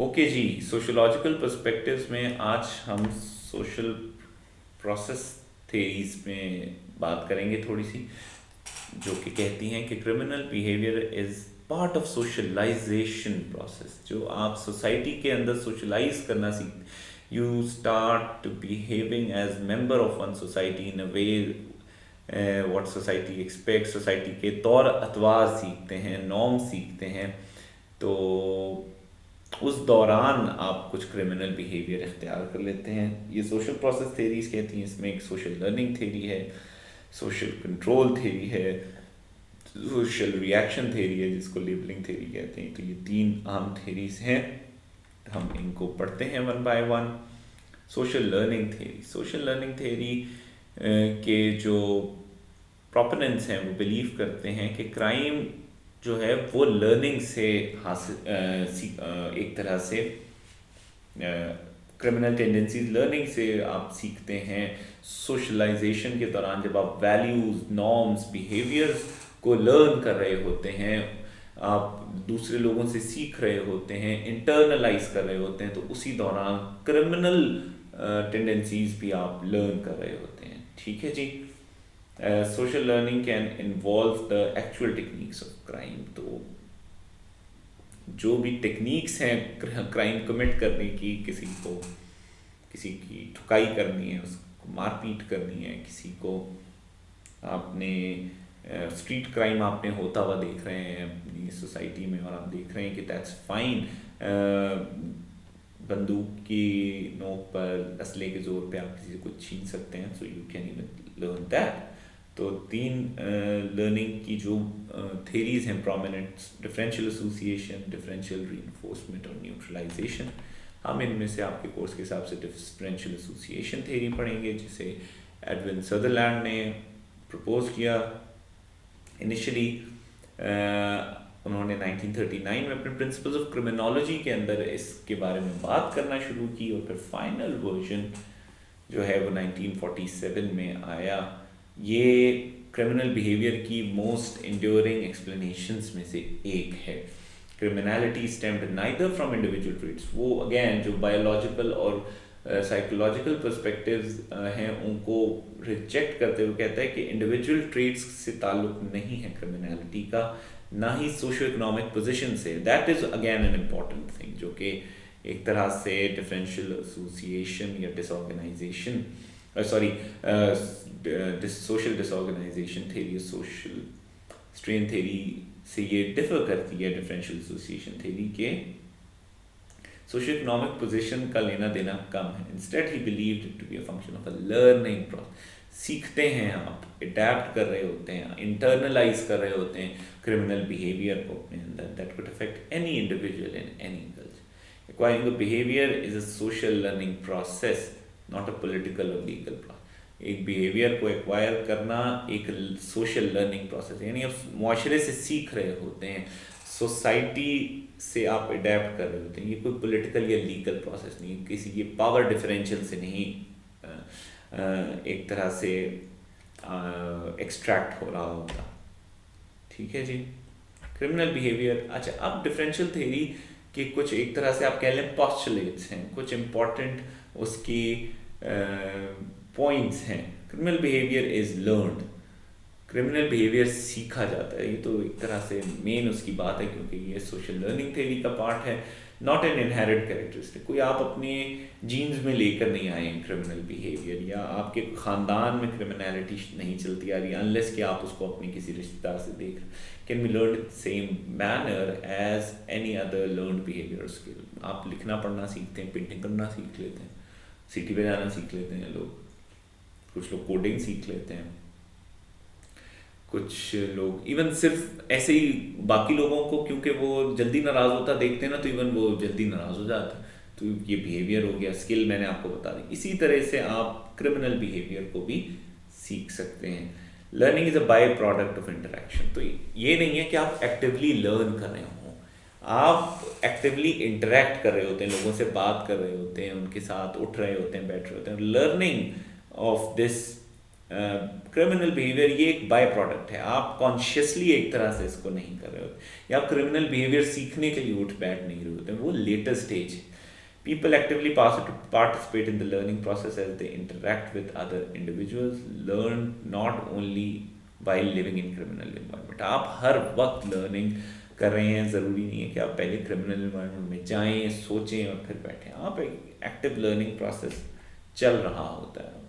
Okay जी, sociological perspectives में आज हम सोशल प्रोसेस थेरीज में बात करेंगे थोड़ी सी, जो कि कहती हैं कि criminal behaviour is part of socialisation process. जो आप सोसाइटी के अंदर सोशलाइज करना सीख, you start behaving as member of one society in a way what society expect. Society के तौर अतवार सीखते हैं, नॉर्म सीखते हैं। तो उस दौरान आप कुछ क्रिमिनल बिहेवियर इख्तियार कर लेते हैं। ये सोशल प्रोसेस थेरीज कहती हैं। इसमें एक सोशल लर्निंग थेरी है, सोशल कंट्रोल थेरी है, सोशल रिएक्शन थेरी है, जिसको लेबलिंग थेरी कहते हैं। तो ये तीन आम थेरीज हैं, हम इनको पढ़ते हैं one by one. Social learning theory, social learning theory के जो प्रोपोनेंट्स हैं वो बिलीव करते हैं कि क्राइम जो है वो लर्निंग से हासिल एक तरह से क्रिमिनल टेंडेंसीज लर्निंग से आप सीखते हैं। सोशलाइजेशन के दौरान जब आप वैल्यूज़, नॉर्म्स, बिहेवियर्स को लर्न कर रहे होते हैं, आप दूसरे लोगों से सीख रहे होते हैं, इंटरनलाइज कर रहे होते हैं, तो उसी दौरान क्रिमिनल टेंडेंसीज भी आप लर्न कर रहे होते हैं। ठीक है जी। Social learning can involve the actual techniques of crime. तो जो भी टेक्निक्स हैं क्राइम कमिट करने की, किसी की ठुकाई करनी है, उसको मारपीट करनी है, किसी को आपने स्ट्रीट क्राइम आपने होता हुआ देख रहे हैं अपनी सोसाइटी में, और आप देख रहे हैं कि दैट्स फाइन। बंदूक की नोक पर, असले के जोर पे आप किसी को छीन सकते हैं, so you can even learn that. तो तीन लर्निंग की जो थेरीज हैं prominent, differential association, differential reinforcement और न्यूट्रलाइजेशन। हम इनमें से आपके कोर्स के हिसाब से डिफरेंशियल एसोसिएशन थेरी पढ़ेंगे, जिसे एडविन सदरलैंड ने प्रपोज किया इनिशियली। उन्होंने 1939 में अपने प्रिंसिपल्स ऑफ क्रिमिनोलॉजी के अंदर इसके बारे में बात करना शुरू की, और फिर फाइनल वर्जन जो है वो 1947 में आया। ये क्रिमिनल बिहेवियर की मोस्ट इंड्योरिंग एक्सप्लेनेशंस में से एक है। Criminality stemmed neither from individual traits, वो अगेन जो बायोलॉजिकल और साइकोलॉजिकल पर्सपेक्टिव्स हैं उनको रिजेक्ट करते हुए कहता है कि इंडिविजुअल ट्रेट्स से ताल्लुक नहीं है क्रिमिनलिटी का, ना ही सोशो इकोनॉमिक पोजिशन से। That is again an important thing, जो कि एक तरह से डिफरेंशियल एसोसिएशन या disorganisation social disorganisation theory, social strain theory से ये डिफर करती है डिफरेंशियल एसोसिएशन थेरी के। सोशो इकोनॉमिक पोजिशन का लेना देना कम है। Instead he believed it to be a function of a learning process. सीखते हैं, आप अडेप्ट कर रहे होते हैं, इंटरनलाइज कर रहे होते हैं क्रिमिनल बिहेवियर को अपने अंदर, that could affect any individual in any culture. Acquiring the behaviour is a social learning process, not a political और लीगल प्रोसेस। एक बिहेवियर को एक्वायर करना एक सोशल लर्निंग प्रोसेस है, यानी आप मुआशरे से सीख रहे होते हैं, सोसाइटी से आप अडेप्ट कर रहे होते हैं। ये कोई पॉलिटिकल या लीगल प्रोसेस नहीं, किसी ये पावर डिफरेंशियल से नहीं एक तरह से एक्सट्रैक्ट हो रहा होता। ठीक है जी। क्रिमिनल बिहेवियर, अच्छा, अब डिफरेंशियल थ्योरी के कुछ एक तरह से आप कह लें पोस्टुलेट्स हैं, कुछ इंपॉर्टेंट उसकी पॉइंट्स हैं। Criminal behaviour is learned, criminal behaviour सीखा जाता है। ये तो एक तरह से मेन उसकी बात है, क्योंकि ये सोशल लर्निंग थ्योरी का पार्ट है, नॉट एन इनहेरिट कैरेक्टरिस्टिक। कोई आप अपने जीन्स में लेकर नहीं आए हैं क्रिमिनल बिहेवियर, या आपके ख़ानदान में क्रिमिनलिटी नहीं चलती आ रही, अनलेस कि आप उसको अपने किसी रिश्तेदार से देख can be learn same manner as any other learn behaviour skill. आप लिखना पढ़ना सीखते हैं, पेंटिंग करना सीख लेते हैं, सिटी बजाना सीख लेते हैं लोग, कुछ लोग कोडिंग सीख लेते हैं, कुछ लोग इवन सिर्फ ऐसे ही बाकी लोगों को, क्योंकि वो जल्दी नाराज़ होता देखते हैं ना, तो इवन वो जल्दी नाराज़ हो जाता है। तो ये बिहेवियर हो गया, स्किल मैंने आपको बता दी। इसी तरह से आप क्रिमिनल बिहेवियर को भी सीख सकते हैं। Learning is a by product of interaction. तो ये नहीं है कि आप एक्टिवली लर्न कर रहे हों, आप एक्टिवली इंटरेक्ट कर रहे होते हैं, लोगों से बात कर रहे होते हैं, उनके साथ उठ रहे होते हैं, बैठ रहे होते हैं। Learning of this criminal behaviour ये एक बाय प्रोडक्ट है, आप कॉन्शियसली एक तरह से इसको नहीं कर रहे होते, या आप क्रिमिनल बिहेवियर सीखने के लिए उठ बैठ नहीं रहे होते, वो लेटर स्टेज है. People actively participate in the learning process as they interact with other individuals, learn not only while living in criminal environment. आप हर वक्त लर्निंग कर रहे हैं, ज़रूरी नहीं है कि आप पहले क्रिमिनल इन्वायरमेंट में जाएं, सोचें और फिर बैठें. आप एक एक्टिव लर्निंग प्रोसेस चल रहा होता है.